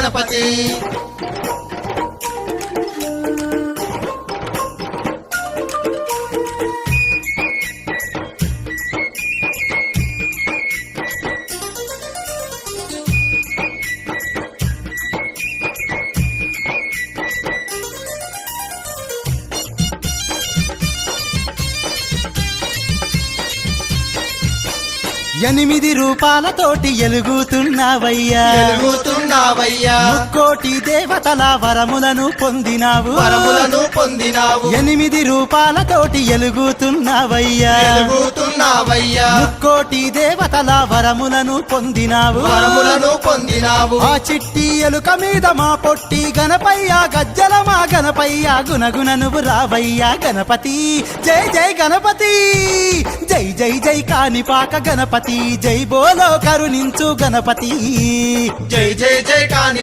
గణపతి ఎనిమిది రూపాలతోటి ఎలుగుతున్నావయ్యా ఎలుగుతున్నావయ్యా ముక్కోటి దేవతల వరములను పొందినావు ఎనిమిది రూపాలతోటి ఎలుగుతున్నావయ్యా ముక్కోటి దేవతల వరములను పొందినావు ఆ చిట్టి ఎలుక మీద మా పొట్టి గణపయ్య గజ్జల మా గణపయ్య గుణగుణ నువ్వు రావయ్యా గణపతి జై జై గణపతి జై జై జై కాణిపాక గణపతి జై బోలో కరుణించు గణపతి జై జై జై కాని